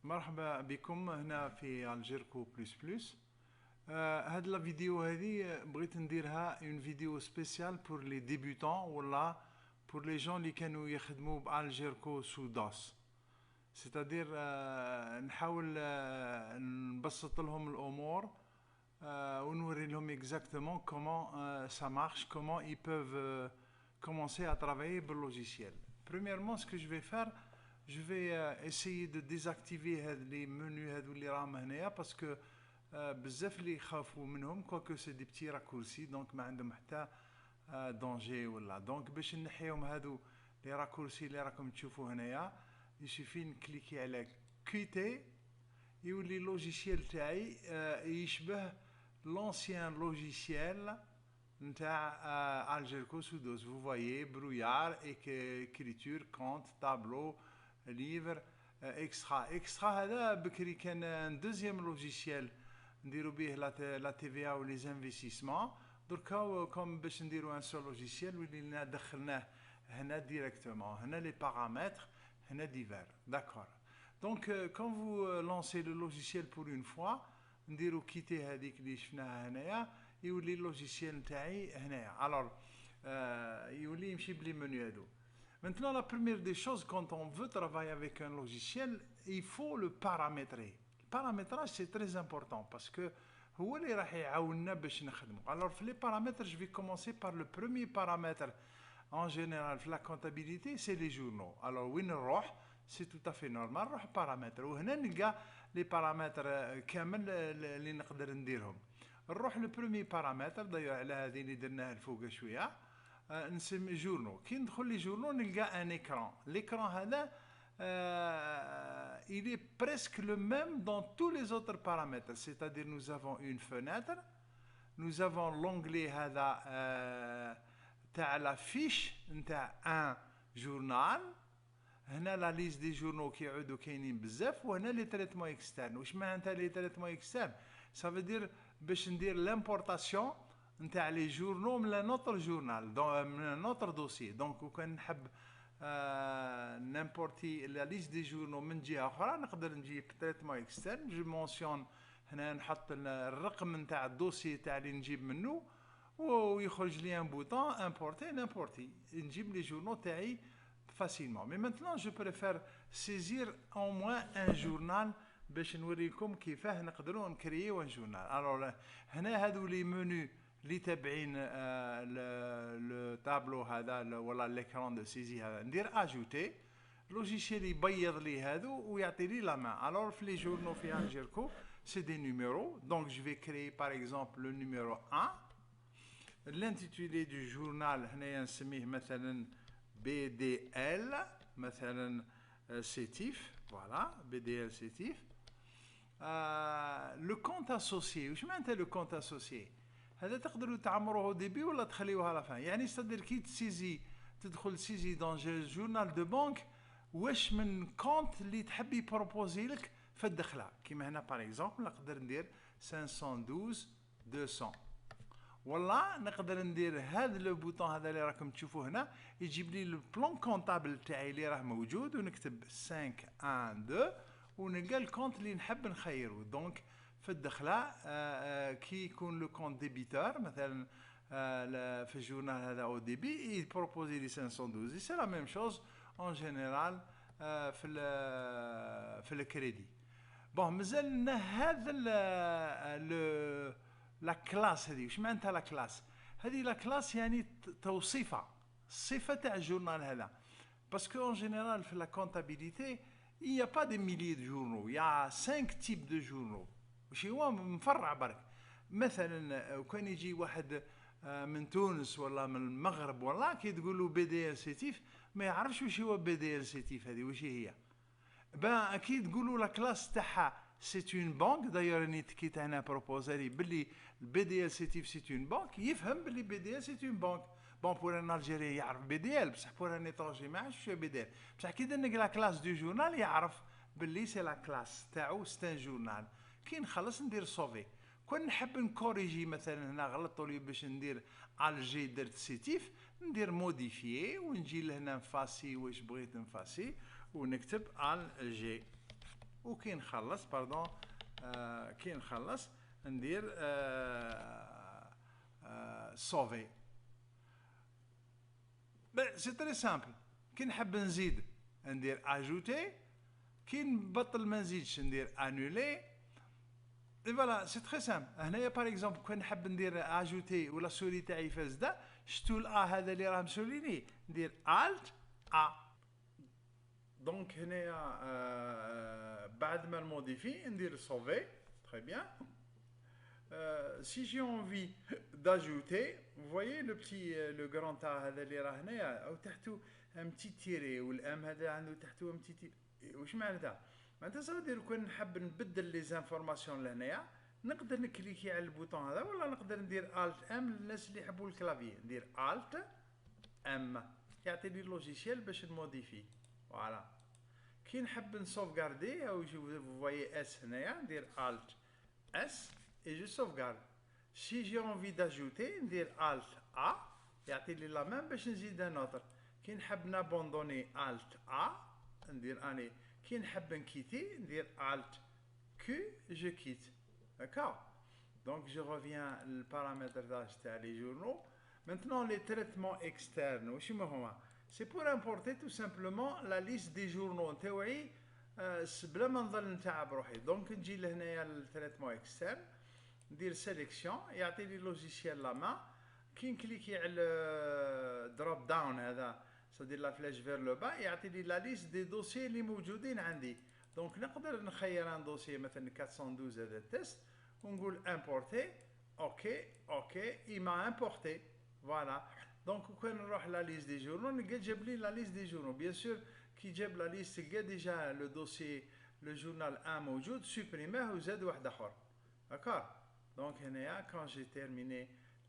مرحبا بكم هنا في الجيركو بلس بلس. هاد لا فيديو هذه بغيت نديرها اون فيديو سبيسيال بور لي ديبيوتون ولا بور لي جون اللي كانوا يخدموا بالجيركو سو داس. سيتادير نحاول نبسط لهم الامور ونوري لهم exactement comment ça marche, comment ils peuvent commencer à travailler le logiciel. Premièrement, ce que je vais faire, je vais essayer de désactiver les menus اللي راهم هنايا parce que بزاف اللي يخافوا منهم quoique c'est des petits raccourcis donc ما عندهم حتى danger ولا donc باش نحيهم هادو لي راكورسي اللي راكم تشوفوا هنايا يشوفي نكليكي على كويتي يولي اللوجيسيال تاعي يشبه l'ancien logiciel نتاع Algerco Sudos. Vous voyez brouillard, écriture, compte, tableau, livre, extra. Extra هذا بكري كان un deuxième logiciel نديرو به la TVA و les investissements. دركا كوم باش نديرو un seul logiciel ولينا دخلناه هنا directement. هنا les paramètres, هنا divers. D'accord. Donc quand vous lancez le logiciel pour une fois, نديرو كيتي هذيك اللي شفناها هنايا يولي اللوجيسيال نتاعي هنايا. الوغ يولي يمشي بلي منيو هادو. Maintenant la première des choses quand on veut travailler avec un logiciel, il faut le paramétrer. Le paramétrage c'est très important parce que هو اللي راح يعاوننا باش نخدمو. Alors في les paramètres, je vais commencer par le premier paramètre en général في la comptabilité, c'est les journaux. Alors وين نروح؟ c'est tout à fait normal نروح paramètres وهنا نلقى les paramètres كامل اللي نقدر نديرهم. نروح لو بروميي بارامتر داير على هذه اللي درناها الفوق شويه نسمي جورنو. كي ندخل لي جورنو نلقى ان écran. l'écran هذا il est presque le même dans tous les autres paramètres, c'est-à-dire nous avons une fenêtre, nous avons l'onglet هذا تاع la fiche نتاع un journal. هنا لا ليست دي جورنو كيعودوا كاينين بزاف وهنا لي تريتمون اكسترن. واش معناتها لي تريتمون اكسترن؟ صافي دير باش ندير لامبورطاسيون نتاع لي جورنو من نوتر جورنال من نوتر دوسي. دونك وكان نحب نامبورتي لا ليست دي جورنو من جهه اخرى نقدر نجيب تريتمون اكسترن. جو مونسيون هنا نحط الرقم نتاع الدوسي تاع اللي نجيب منه ويخرج لي ان بوطون امبورتي نامبورتي نجيب لي جورنو تاعي facilement. Mais maintenant je préfère saisir au moins un journal باش نوريكم كيفاه نقدروا نكرييو ان جورنال. الوغ هنا هادو لي منو اللي تابعين لو تابلو هذا ولا ليكرون دو سيزي هذا ندير اجوتي لوجيسيال يبيض لي هادو ويعطي لي لا مان. الوغ في لي جورنو في الجيركو سي دي نيميرو. دونك جو في كريي باغ اكزومبل لو نيميرو 1. l'intitulé du journal هنايا نسميه مثلا BDL مثلا sétif. Voilà, BDL sétif. Le compte associé. واش معناتها لو كونت اسوسيي؟ هذا تقدروا تعمروه ديبي ولا تخليوها لا فان. يعني صدر كي تسيزي تدخل سيزي دون جورنال دو بانك واش من كونت اللي تحب يبروبوزي لك في الدخله. كيما هنا باغ اكزومبل نقدر ندير 512 200 والله نقدر ندير هذا لو بوطون هذا اللي راكم تشوفوه هنا يجيب لي لو بلان كونطابل تاعي اللي راه موجود ونكتب 512 ونلقى الكونت اللي نحب نخيره. دونك في الدخله كي يكون لو كونت ديبيتور مثلا في الجورنال هذا او ديبي يبروبوزي لي 512. سي لا ميم شوز اون جينيرال في الكريدي. بون مازال لنا هذا لا كلاس هذه. واش معناتها لا كلاس؟ هذه لا كلاس يعني توصيفه الصفه تاع الجورنال هذا. باسكو اون جينيرال في لا كونتابيليتي il y a pas des milliers de journaux, il y a 5 types de journaux. واش هو مفرع برك. مثلا كان يجي واحد من تونس ولا من المغرب ولا كي تقول له بي دي ال سيتيف ما يعرفش واش هو بي دي ال سيتيف هذه واش هي. با اكيد تقولوا لا كلاس تاعها سي اون بانك. داير راني تكيت هنا بروبوزالي باللي البي دي ال سيتيف سي اون بانك يفهم باللي بي دي ال سي اون بانك. بون بور ان الجيري يعرف بي دي ال بصح بور ان ايترونجي ما يعرفش بي دي ال. بصح كي درنا لا كلاس دو جورنال يعرف باللي سي لا كلاس تاعو سي ان جورنال. كي نخلص ندير سوفي. كون نحب نكوريجي مثلا هنا غلطوا لي باش ندير الجي درت سيتيف ندير موديفيي ونجي لهنا نفاسي واش بغيت نفاسي ونكتب الجي وكي نخلص باردون كي نخلص ندير sauver. C'est très simple. كي نحب نزيد ندير ajouter، كي نبطل ما نزيدش ندير annuler. Et voilà, c'est très simple. هنايا par exemple كون نحب ندير ajouter ولا السوري تاعي فاسده، شتو الأ هذا اللي راه مسوليني ندير alt A. Donc هنايا بعد ما نموديفي ندير sauver. Très bien. Si j'ai envie d'ajouter, vous voyez le grand A هذا اللي راه هنايا او تحته un petit tiré والام هذا عنده تحته un petit tiré. واش معناتها؟ معناتها صافي كون نحب نبدل لي زانفورماسيون لهنايا نقدر نكليكي على البوطون هذا، ولا نقدر ندير الت ام للناس اللي يحبوا الكلافيي، ندير الت ام يعطيني اللوجيسيال باش نموديفي. فوالا كي نحب نسوفغاردي او vous voyez اس هنايا ندير الت اس et je sauvegarde. Si j'ai envie d'ajouter ندير alt A يعطيني لا ميم باش نزيد ان اوتر. كي نحب نابوندوني alt A ندير اني، كي نحب نكيتي ندير alt Q je quitte. D'accord. Donc je reviens le paramétrage تاع les journaux. Maintenant les traitements externes واش هما؟ C'est pour importer tout simplement la liste des journaux تاوعي بلا ما نظل نتعب روحي. دونك نجي لهنايا التريتمون اكسترن ندير سيليكسيون يعطيني لوجيسيال لا مان. كي نكليكي على دروب داون هذا سدير لا فلاش فير لو با يعطيني لا ليست دي دوسيي اللي موجودين عندي. دونك نقدر نخير ان دوسيي مثلا 412 هذا التيست ونقول امبورتي. اوكي اي ما امبورتي. فوالا دونك كون نروح لا ليست دي جورنو نلقى جاب لي لا ليست دي جورنو. بيان سور كي جاب لا ليست تلقى ديجا لو دوسيي لو جورنال 1 موجود سوبريماه وزاد واحد اخر. داكور. Donc, quand j'ai terminé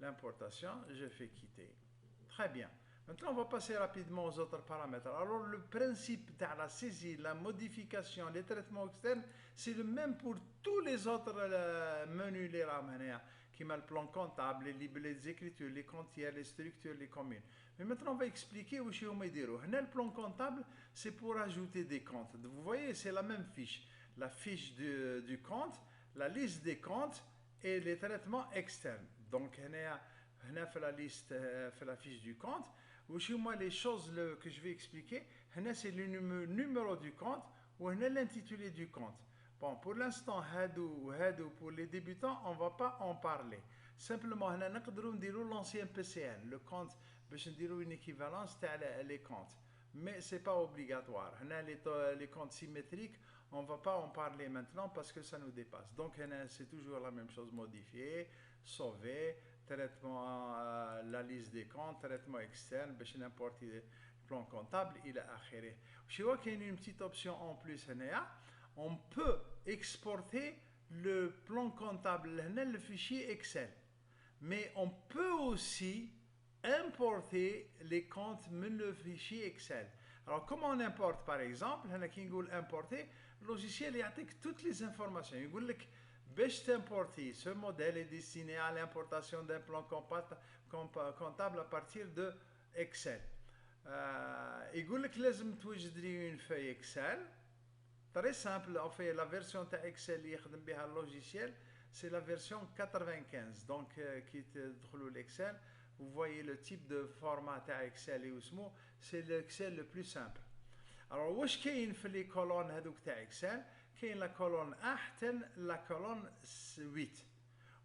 l'importation, je fais quitter. Très bien. Maintenant, on va passer rapidement aux autres paramètres. Alors, le principe de la saisie, la modification, les traitements externes, c'est le même pour tous les autres menus, les ramener, qui met le plan comptable, les libres, les écritures, les comptières, les structures, les communes. Mais maintenant, on va expliquer où je vais dire. Le plan comptable, c'est pour ajouter des comptes. Vous voyez, c'est la même fiche. La fiche du compte, la liste des comptes, et les traitements externes. Donc, on a fait la liste, fait la fiche du compte. Ou chez moi, les choses que je vais expliquer, c'est le numéro du compte ou l'intitulé du compte. Bon, pour l'instant, pour les débutants, on ne va pas en parler. Simplement, on a l'ancien PCN, le compte, on a une équivalence les comptes. Mais ce n'est pas obligatoire. On a les comptes symétriques. On ne va pas en parler maintenant parce que ça nous dépasse. Donc, c'est toujours la même chose, modifier, sauver, traitement, la liste des comptes, traitement externe, n'importe le plan comptable, il a akhiré. Je vois qu'il y a une petite option en plus. On peut exporter le plan comptable, le fichier Excel. Mais on peut aussi importer les comptes dans le fichier Excel. Alors, comment on importe par exemple? On importer. Le logiciel يعطيك toutes les informations. يقول لك باش t'importer ce modèle est destiné à l'importation d'un plan comptable à partir de Excel. يقول لك لازم توجد لي une feuille Excel. Très simple. En fait, la version de Excel اللي يخدم بها اللوجيسيال c'est la version 95. Donc كي تدخلوا l'Excel, vous voyez le type de format تاع Excel اللي اسمه c'est l'Excel le plus simple. Alors, واش كاين في لي كولون هذوك تاع اكسل؟ كاين لا كولون 1 حتى لا كولون 8.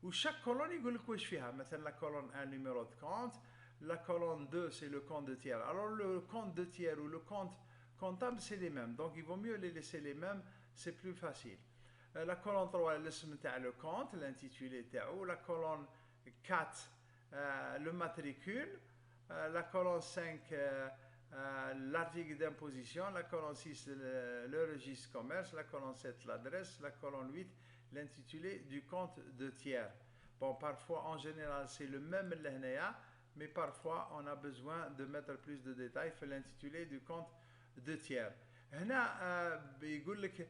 وشاك كولون يقول لك واش فيها. مثلا لا كولون 1 numéro de compte, la colonne 2 c'est le compte de tiers. Alors le compte de tiers ou le compte comptable c'est les mêmes. Donc il vaut mieux les laisser les mêmes, c'est plus facile. La colonne 3 l'ism تاع le compte, l'intitulé تاعو. La colonne 4 le matricule. La colonne 5 l'article d'imposition, la colonne 6 le registre commerce, la colonne 7 l'adresse, la colonne 8 l'intitulé du compte de tiers. Bon, parfois en général c'est le même l'hnéa, mais parfois on a besoin de mettre plus de détails sur l'intitulé du compte de tiers. هنا بيقول لك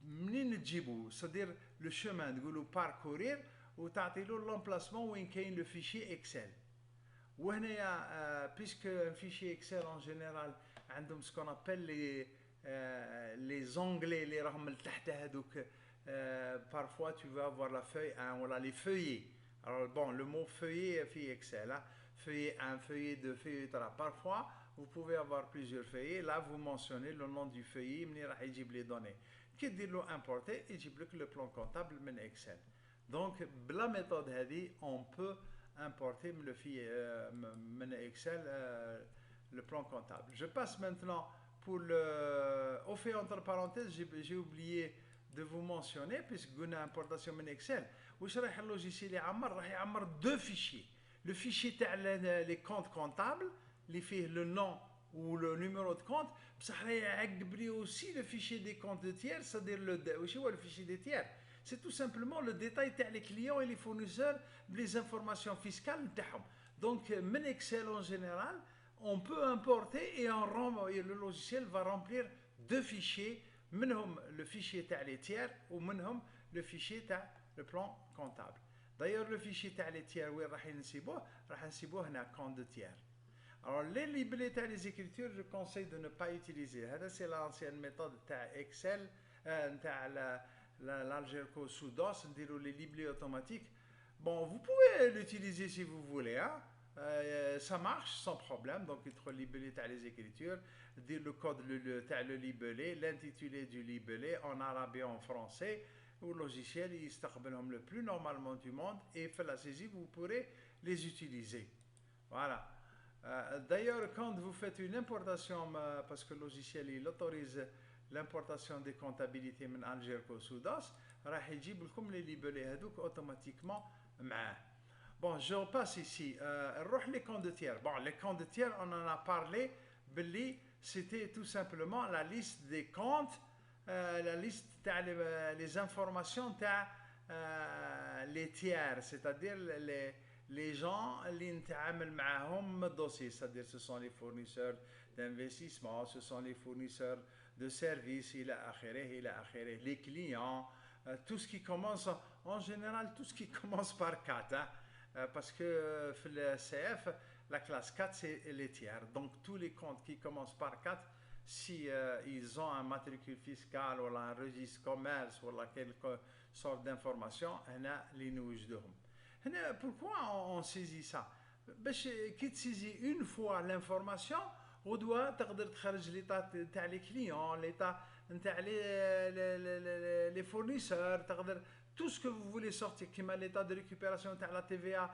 منين تجيبوه، c'est-à-dire le chemin تقولوا parcourir وتعطي له l'emplacement وين كاين le fichier Excel. وهنايا puisque un fichier Excel en général عندهم ce qu'on appelle les onglets اللي راهم لتحت هذوك parfois tu vas avoir la feuille 1 voilà les feuillets. Alors bon, le mot feuillet في Excel, hein, feuillet 1, feuillet 2, feuillet 3. Parfois, vous pouvez avoir plusieurs feuillets. Là, vous mentionnez le nom du feuillet, منين راح يجيب les données. كي دير له importer, يجيب لك le plan comptable من Excel. Donc, la méthode هذه, on peut importer من Excel le plan comptable. Je passe maintenant pour le... Au fait, entre parenthèses, j'ai oublié de vous mentionner, puisque vous avez importation من Excel, واش راح اللوجيسيال يعمر؟ راح يعمر deux fichiers. Le fichier تاع les comptes comptables اللي فيه le nom ou le numéro de compte, بصح راح يعقب لي aussi le fichier des comptes de tiers, c'est-à-dire واش هو le fichier des tiers. C'est tout simplement le détail تاع les clients et les fournisseurs, les informations fiscales نتاعهم. Donc من Excel en général, on peut importer et le logiciel va remplir deux fichiers, منهم le fichier تاع les tiers ou منهم le fichier تاع le plan comptable. D'ailleurs, le fichier تاع les tiers وين راح نسيبوه؟ راح نسيبوه هنا compte de tiers. Alors les libellés تاع les écritures, je conseille de ne pas utiliser. هذا c'est l'ancienne méthode تاع Excel تاع l'Algerco sous DOS, نديرو les libellés automatiques. Bon, vous pouvez l'utiliser si vous voulez, hein. Ça marche sans problème. Donc il faut libeller les écritures, dire le code le libellé, l'intitulé du libellé en arabe et en français. Le logiciel il يستقبلهم le plus normalement du monde et fait la saisie, vous pourrez les utiliser. Voilà. D'ailleurs, quand vous faites une importation, parce que le logiciel il autorise l'importation des comptabilités من Algerco sous DOS, راح يجيب لكم les libellés هذوك automatiquement معاه. Bon, je passe ici. Les comptes de tiers. Bon, les comptes de tiers, on en a parlé. C'était tout simplement la liste des comptes, la liste les informations les tiers, c'est-à-dire les gens qui نتعامل معاهم dossier, c'est-à-dire ce sont les fournisseurs d'investissement, ce sont les fournisseurs de services, les clients, tout ce qui commence, en général, tout ce qui commence par 4. Hein. Parce que le CF, la classe 4, c'est les tiers. Donc tous les comptes qui commencent par 4, si ils ont un matricule fiscal ou un registre commerce ou quelque sorte d'information, on a les nouilles de hum. Pourquoi on saisit ça? Qui saisit une fois l'information, on doit تخرج l'état تاع les clients, l'état تاع les fournisseurs, tout ce que vous voulez sortir, qui m'a l'état de récupération de la TVA,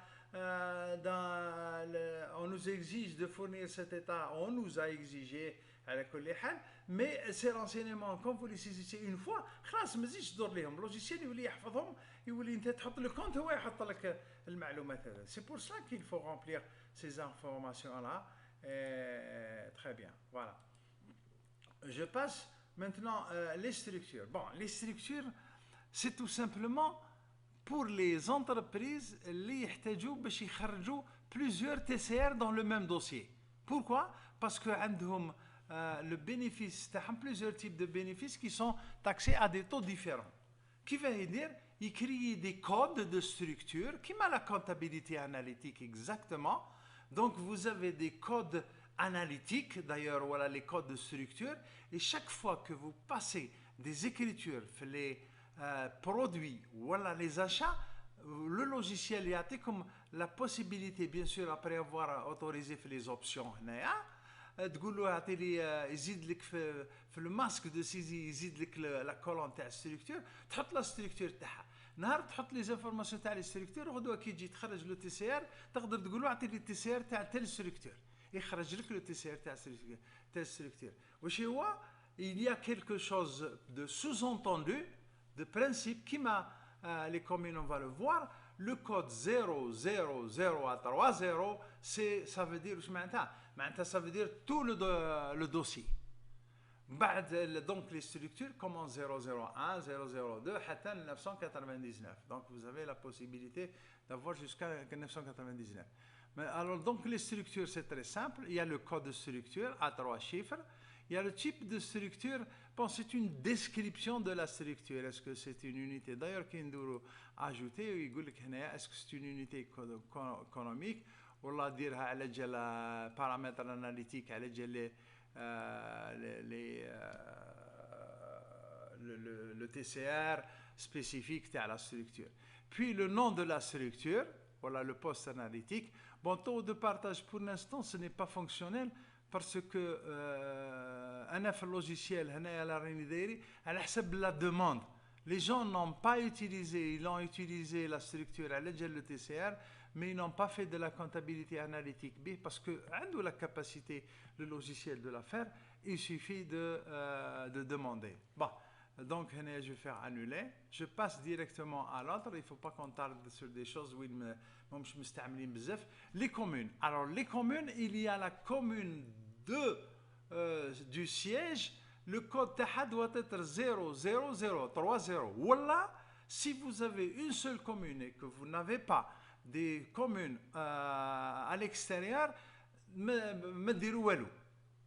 on nous exige de fournir cet état, on nous a exigé, mais ces renseignements, quand vous les saisissez une fois, خلاص ما تزيدش تدور لهم، logiciel يولي يحفظهم، يولي انت تحط le compte هو يحط لك المعلومات هذا. C'est pour ça qu'il faut remplir ces informations là. Très bien, voilà. Je passe maintenant les structures. Bon, les structures, c'est tout simplement pour les entreprises اللي يحتاجوا باش يخرجوا plusieurs TCR dans le même dossier. Pourquoi? Parce que عندهم le bénéfice تاعهم plusieurs types de bénéfices qui sont taxés à des taux différents. Qui veut dire ils créent des codes de structure qui m'a la comptabilité analytique exactement. Donc vous avez des codes analytiques, d'ailleurs voilà les codes de structure, et chaque fois que vous passez des écritures les produits voilà les achats, le logiciel y a comme la possibilité bien sûr après avoir autorisé les options تقول له اعطي لي يزيد لك في الماسك دو سيزي يزيد لك لا كولون تاع ستركتور، تحط لا ستركتور تاعها، نهار تحط لي زانفورماسيون تاع لي ستركتور، غدوه كي تجي تخرج لو تي سي ار تقدر تقول له اعطي لي التي سي ار تاع تيل ستركتور، يخرج لك لو تي سي ار تاع تيل ستركتور. واش هو il y a quelque chose de sous-entendu, de principe qui m'a les communes on va le voir. Le code 000 à 30, ça veut dire ça veut dire tout le dossier. Donc les structures commencent 001, 002 حتى 999. Donc vous avez la possibilité d'avoir jusqu'à 999. Mais alors donc les structures c'est très simple. Il y a le code de structure à 3 chiffres. Il y a le type de structure. Bon, c'est une description de la structure. Est-ce que c'est une unité? D'ailleurs, Kinduro a ajouté, est-ce que c'est une unité économique? Ou la dire à paramètres analytiques, à le TCR spécifique à la structure. Puis le nom de la structure, voilà le poste analytique. Bon, taux de partage pour l'instant, ce n'est pas fonctionnel parce que un logiciel, à la demande. Les gens n'ont pas utilisé, ils ont utilisé la structure à l'aide le TCR, mais ils n'ont pas fait de la comptabilité analytique B parce que la capacité, le logiciel de la faire, il suffit de demander. Bon, donc je vais faire annuler. Je passe directement à l'autre. Il ne faut pas qu'on tarde sur des choses où je me les communes. Alors, les communes, il y a la commune du siège. Le code TAHA doit être 00030. Voilà, si vous avez une seule commune et que vous n'avez pas des communes à l'extérieur, me dirou walou.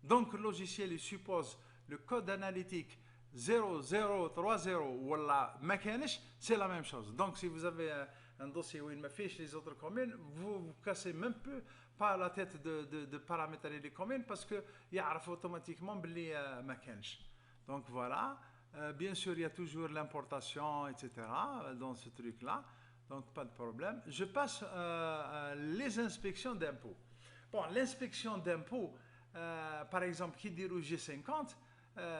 Donc le logiciel il suppose le code analytique 0030 voilà mécanique, c'est la même chose. Donc si vous avez un dossier où il me fiche les autres communes, vous cassez même peu pas la tête de paramétrer les communes parce que il arrive automatiquement les mécaniques. Donc voilà. Bien sûr, il y a toujours l'importation, etc. dans ce truc-là. Donc pas de problème. Je passe les inspections d'impôts. Bon, l'inspection d'impôts, par exemple, qui dit G50,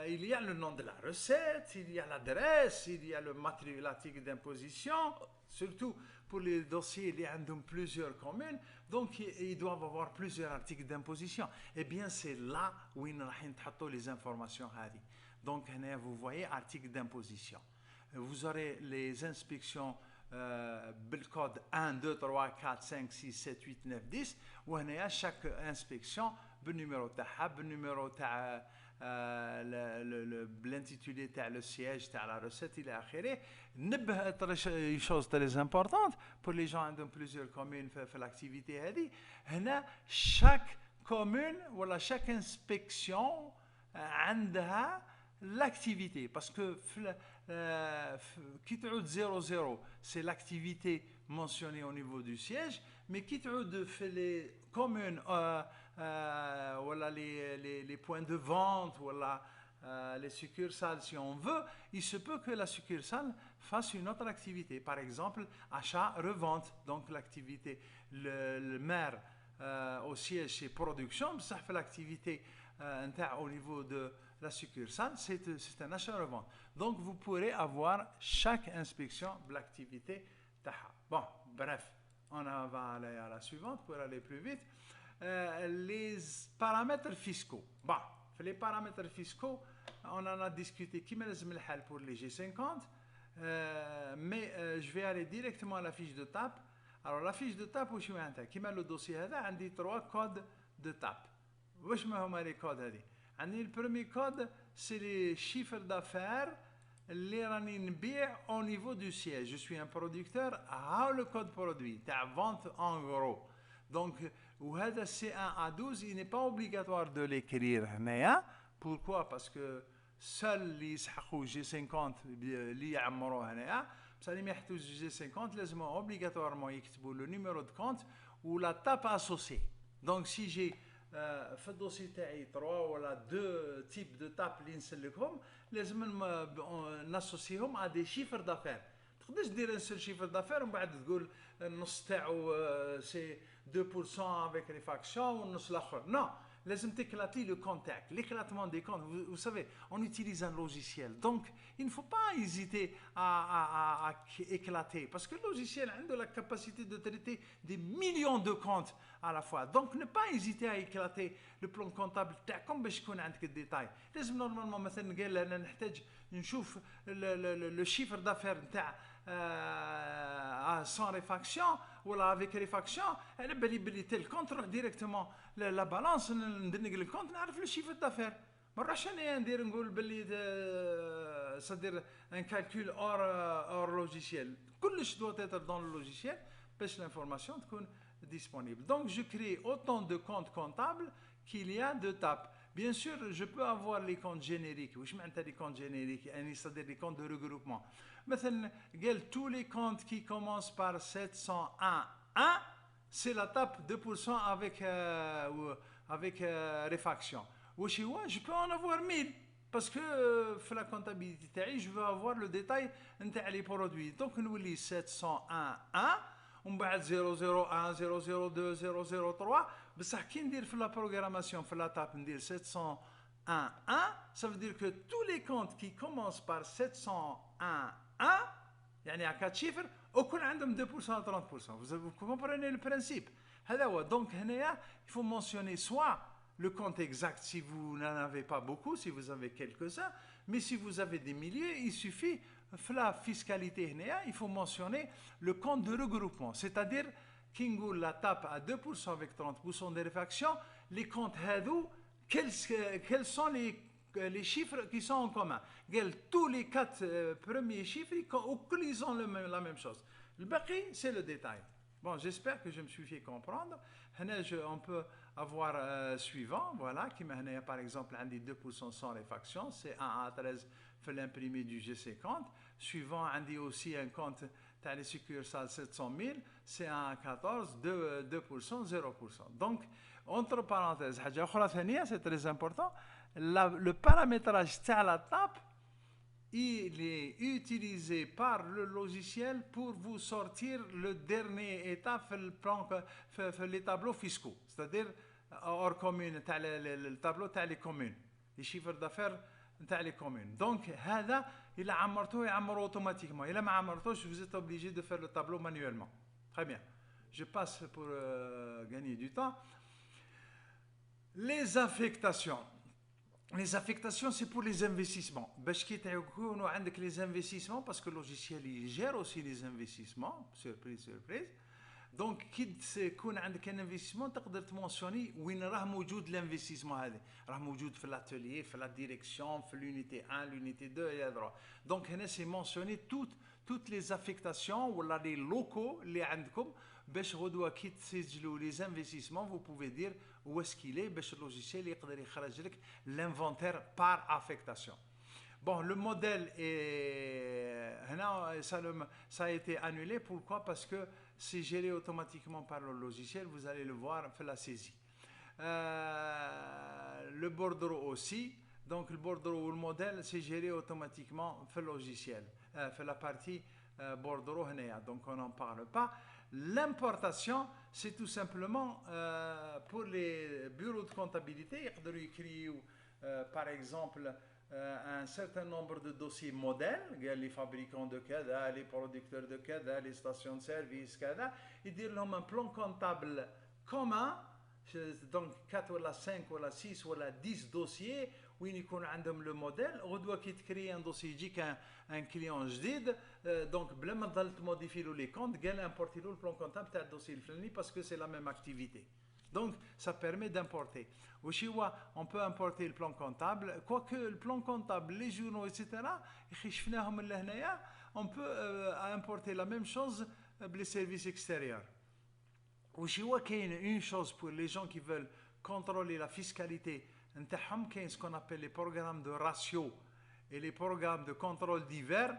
il y a le nom de la recette, il y a l'adresse, il y a le matriculatique d'imposition, surtout pour les dossiers, il y a plusieurs communes, donc ils doivent avoir plusieurs articles d'imposition. Eh bien, c'est là où ils ont les informations. Donc, vous voyez, article d'imposition. Vous aurez les inspections بالcode 1, 2, 3, 4, 5, 6, 7, 8, 9, 10 وهنا chaque inspection بالنيميرو تاعها بالنيميرو تاع l'intitulé تاع le siège تاع la recette الى اخره. نبه une chose très importante pour les gens qui ont plusieurs communes في l'activité هذه هنا chaque commune ولا chaque inspection عندها l'activité parce que qui تعود 00 c'est l'activité mentionnée au niveau du siège, mais qui تعود fait les communes voilà les points de vente voilà les succursales si on veut, il se peut que la succursale fasse une autre activité, par exemple achat revente, donc l'activité le maire au siège c'est production, ça fait l'activité au niveau de la succursale, c'est un achat-revente. Donc, vous pourrez avoir chaque inspection de l'activité TAHA. Bon, bref, on va aller à la suivante pour aller plus vite. Les paramètres fiscaux. Bon, les paramètres fiscaux, on en a discuté qui me pour les G50, mais je vais aller directement à la fiche de TAP. Alors, la fiche de TAP, où je suis qui met le dossier, on dit 3 codes de TAP. Où je mets les codes هذه. Le premier code, c'est les chiffres d'affaires, les ranins au niveau du siège. Je suis un producteur, le code produit, ta vente en gros. Donc, C1 à 12, il n'est pas obligatoire de l'écrire. Pourquoi? Parce que seuls les G50 li يعمروا هنايا بصح اللي ما يحتاجوش G50 لازم obligatoirement يكتبوا le numéro de compte ou la tape associée. Donc si j'ai في الدوسي تاعي 3 ولا 2 تيب دو تاب اللي نسلكهم لازم ناسوسيهم ا دي شيفر دافير. تقدرش دير ان سول شيفر دافير ومن بعد تقول النص تاعو سي 2% افيك ريفاكسيون والنص الاخر. نو لازم تكلاتي لو كونت تاعك. L'éclatement des comptes, vous savez, on utilise un logiciel. Donc, il ne faut pas hésiter à éclater. Parce que le logiciel a la capacité de traiter des millions de comptes à la fois. Donc, ne pas hésiter à éclater le plan comptable تاعكم باش يكون عندك الديتاي. لازم نورمالمون مثلا قال انا نحتاج نشوف le chiffre d'affaires تاع sans réfaction ولا avec réfaction. على بالي بلي تل كونت نروح ديريكتومون لا بالانس ندنق الكونت نعرف لو شيفر دافير. ما نروحش انا ندير نقول باللي c'est-à-dire un calcul hors logiciel. كلش doit être dans le logiciel باش l'information تكون disponible. Donc je crée autant de comptes comptables qu'il y a de tapes. Bien sûr, je peux avoir les comptes génériques. Oui, je m'entends les comptes génériques, c'est-à-dire les comptes de regroupement. مثلا قال tous les comptes qui commencent par 701 c'est la tape 2% avec réfaction. واش هو je peux en avoir 1000 parce que في la comptabilité تاعي je veux avoir le détail نتاع les produits donc نولي 701 1 ومن بعد 001 002 003 بصح كي ندير في لا بروغراماسيون في لا تاب ندير 701 1 ça veut dire que tous les comptes qui commencent par 701 1 يعني à 4 chiffres وكل عندهم 2% à 30%. Vous comprenez le principe. هذا هو. Donc هنايا il faut mentionner soit le compte exact si vous n'en avez pas beaucoup, si vous avez quelques-uns, mais si vous avez des milliers, il suffit, la fiscalité هنايا, il faut mentionner le compte de regroupement, c'est-à-dire Kingo la tape à 2% avec 30% de réfaction, les comptes هذو, quels sont les chiffres qui sont en commun. Tous les 4 premiers chiffres, ils ont la même chose. Le baqi, c'est le détail. Bon, j'espère que je me suis fait comprendre. On peut avoir suivant, voilà, qui m'a par exemple un des 2% sans réfaction, c'est 1 à 13 fait l'imprimé du G50. Suivant, on dit aussi un compte, tu as les succursales 700 000, c'est 1 à 14, 2%, 0%. Donc, entre parenthèses, c'est très important, le paramétrage de la table, il est utilisé par le logiciel pour vous sortir le dernier état les tableaux fiscaux, c'est-à-dire hors commune, le tableau les communes, les chiffres d'affaires les communes. Donc, il a amarré automatiquement. Il a amarré, vous êtes obligé de faire le tableau manuellement. Très bien. Je passe pour gagner du temps. Les affectations. Les affectations, c'est pour les investissements. Les investissements, parce que le logiciel il gère aussi les investissements. Surprise, surprise. Donc, quand يكون عندك un investissement, تقدر تمونسيوني وين راه موجود l'investissement هذا. راه موجود في l'atelier, في la direction, في l'unité 1, l'unité 2 et à droite. Donc, هنا c'est mentionné toutes les affectations ou les locaux اللي عندكم باش غدوه كي تسجلوا les investissements, vous pouvez dire où est-ce qu'il est باش اللوجيسيال يقدر يخرج لك l'inventaire par affectation. Bon, le modèle est ça a été annulé. Pourquoi? Parce que c'est géré automatiquement par le logiciel. Vous allez le voir, fait la saisie. Le bordereau aussi. Donc le bordereau ou le modèle, c'est géré automatiquement fait le logiciel. Fait la partie bordereau. Donc on n'en parle pas. L'importation, c'est tout simplement pour les bureaux de comptabilité. Ils doivent écrire, par exemple, un certain nombre de dossiers modèles, les fabricants de CADA, les producteurs de CADA, les stations de service, CADA, et dire leur un plan comptable commun, donc 4 ou 5 ou 6 ou 10 dossiers, où il y a le modèle, on doit créer un dossier, il dit qu'un client jadid, donc, bla ma dalt modifier les comptes, il importer le plan comptable de dossier parce que c'est la même activité. Donc, ça permet d'importer. On peut importer le plan comptable, quoique le plan comptable, les journaux, etc., on peut importer la même chose les services extérieurs. Une chose pour les gens qui veulent contrôler la fiscalité, ce qu'on appelle les programmes de ratio et les programmes de contrôle divers.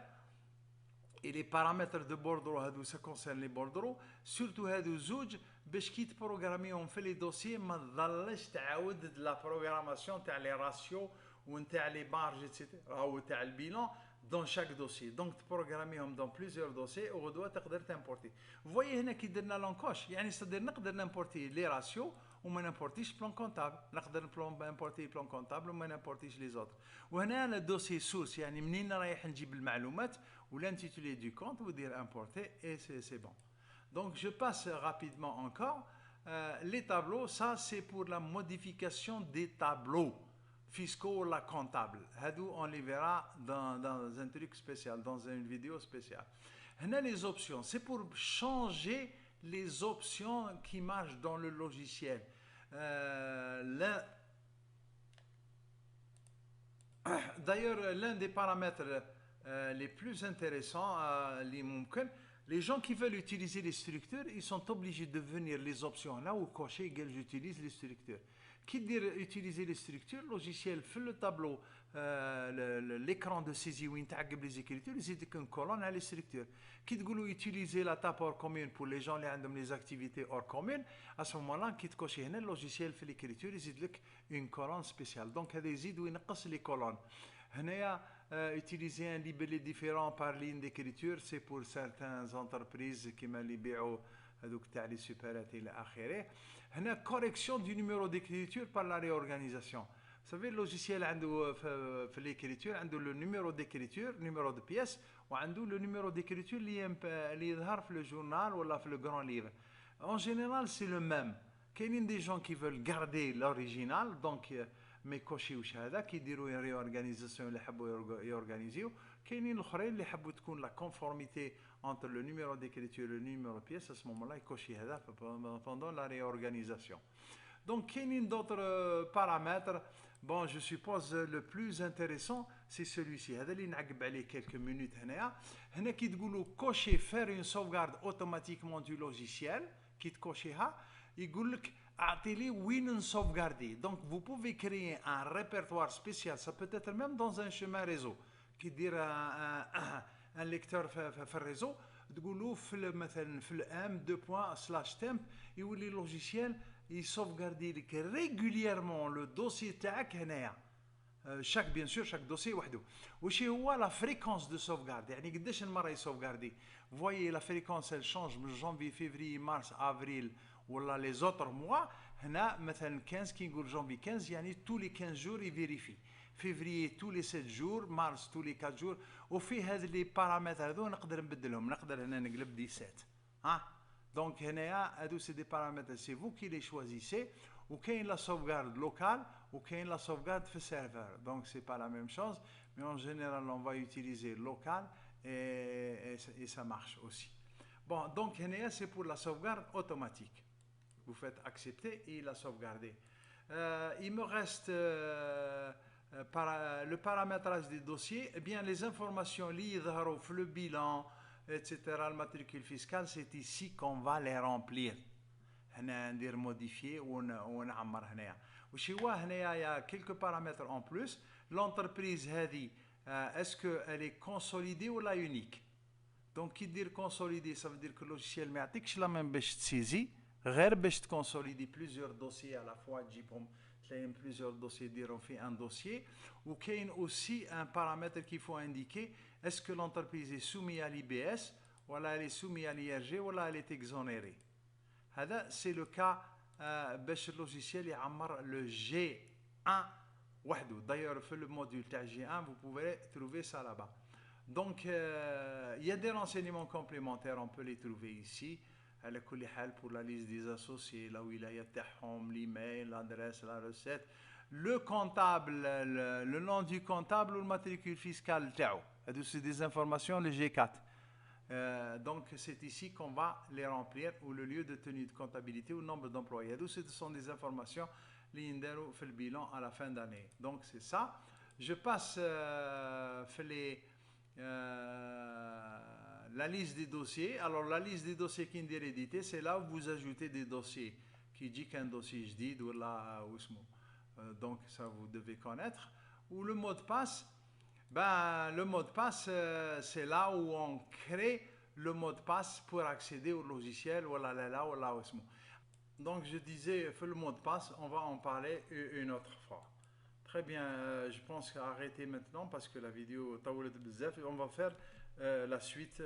Et les paramètres de bordereau, ça concerne les bordereaux, surtout زوج باش كي تبروغرامي on fait les dossiers ما تضلش تعاود la programmation تاع les ratios ونتاع les marges etc. ou تاع le bilan dans chaque dossier. Donc تبروغراميهم dans plusieurs dossiers وغدوه تقدر تimporter. Vous voyez هنا كي درنا l'encoche, يعني c'est-à-dire نقدر n'importer les ratios وما نimportيش plan comptable. نقدر n'importer plan comptable وما نimportيش les autres. وهنا le dossier source, يعني منين رايح نجيب المعلومات ou l'intitulé du compte, vous dire importer et c'est bon. Donc je passe rapidement encore. Les tableaux, ça c'est pour la modification des tableaux fiscaux ou la comptable. On les verra dans un truc spécial, dans une vidéo spéciale. Les options, c'est pour changer les options qui marchent dans le logiciel. D'ailleurs, l'un des paramètres les plus intéressants, les gens qui veulent utiliser les structures, ils sont obligés de venir les options là où cocher j'utilise les structures. Qui dit utiliser les structures, le logiciel fait le tableau l'écran de saisie وين تعقب les écritures يزيدك une colonne على les structures. كي تقولوا utiliser la table hors commune pour les gens اللي عندهم les activités hors commune, à ce moment-là كي تكوشي هنا اللوجيسيال في l'écriture يزيد لك une colonne spéciale. Donc هذا يزيد وينقص les colonnes. هنايا utiliser un libellé différent par ligne d'écriture, c'est pour certaines entreprises كيما اللي يبيعوا هذوك تاع لي سوبرات الى اخره. هنا correction du numéro d'écriture par la réorganisation. Vous savez, le logiciel عنده في l'écriture عنده le numéro d'écriture, numéro de pièce, وعنده le numéro d'écriture اللي يظهر في le journal ولا في le grand livre. En général, c'est le même. كاينين des gens qui veulent garder l'original, donc ما يكوشيوش هذا كي يديروا ريورغانيزاسيون اللي يحبوا يورغانيزيو. كاينين الاخرين اللي يحبوا تكون لا كونفورميتي entre le numéro d'écriture et le numéro de pièce. À ce moment-là يكوشي هذا pendant la réorganisation. Donc كاينين d'autres paramètres. Bon, je suppose le plus intéressant c'est celui-ci. هذا اللي نعقب عليه quelques minutes هنايا. هنا كي تقولوا cocher faire une sauvegarde automatiquement du logiciel كي تكوشيها يقول لك اعطي وين sauvegarder. Donc vous pouvez créer un répertoire spécial, ça peut être même dans un chemin réseau qui dire un lecteur في الريزو تقولوا في مثلا في الام 2./temp يولي logiciel يسوفغاردي لك régulièrement le dossier تاعك هنايا. chaque bien sûr chaque dossier وحده. وش هو la fréquence de sauvegarde يعني قداش المره يسوفغاردي. voyez la fréquence elle change من janvier février mars avril ولا les autres mois. هنا مثلا 15 كي نقول janvier 15 يعني tous les 15 jours يفيريفي. février tous les 7 jours, mars tous les 4 jours. وفي هذ لي بارامتر هذو نقدر نبدلهم. نقدر هنا نقلب 17 ها. دونك هنايا هادو سي دي بارامتر سي فو كي لي شوازيسي. وكاين لا sauvegarde لوكال وكاين لا sauvegarde في السيرفر. دونك سي با لا ميم شوز mais en général on va utiliser local et ça marche aussi. Bon, donc هنايا c'est pour la sauvegarde automatique. Vous faites accepter et la sauvegarder. Il me reste le paramétrage des dossiers. Eh bien, les informations liées au le bilan, etc., le matricule fiscal, c'est ici qu'on va les remplir. هنا ندير modifier ونعمر هنايا. وش هو هنايا il y a quelques paramètres en plus. L'entreprise هذه est-ce que elle est consolidée ou la unique. Donc كي دير consolidé ça veut dire que le logiciel ما يعطيكش لا ميم باش تسيزي غير باش تكونسوليدي plusieurs dossiers à la fois تجيبهم تلاقيهم plusieurs dossiers يديروا في un dossier. وكاين aussi un paramètre qu'il faut indiquer. Est-ce que l'entreprise est soumise à l'IBS ولا elle est soumise à l'IRG ولا elle est exonérée. هذا c'est le cas باش اللوجيسيال يعمر le G1 وحده. D'ailleurs في le module تاع G1 vous pouvez trouver ça là-bas. Donc il y a des renseignements complémentaires, on peut les trouver ici. على كل حال pour la liste des associés, la wilaya تاعهم, l'email, l'adresse, la recette, le comptable, le nom du comptable ou le matricule fiscal تاعو. C'est des informations le G4. Donc c'est ici qu'on va les remplir, ou le lieu de tenue de comptabilité ou le nombre d'employés. Ce sont des informations اللي نديروا في البيلان à la fin d'année. Donc c'est ça. Je passe la liste des dossiers. Alors la liste des dossiers qui est édité, c'est là où vous ajoutez des dossiers qui dit qu'un dossier جديد ولا اسمه. Donc ça vous devez connaître. Ou le mot de passe. Ben, le mot de passe, c'est là où on crée le mot de passe pour accéder au logiciel. Donc je disais, le mot de passe, on va en parler une autre fois. Très bien, je pense qu'arrêter maintenant parce que la vidéo on va faire la suite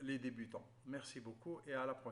les débutants. Merci beaucoup et à la prochaine.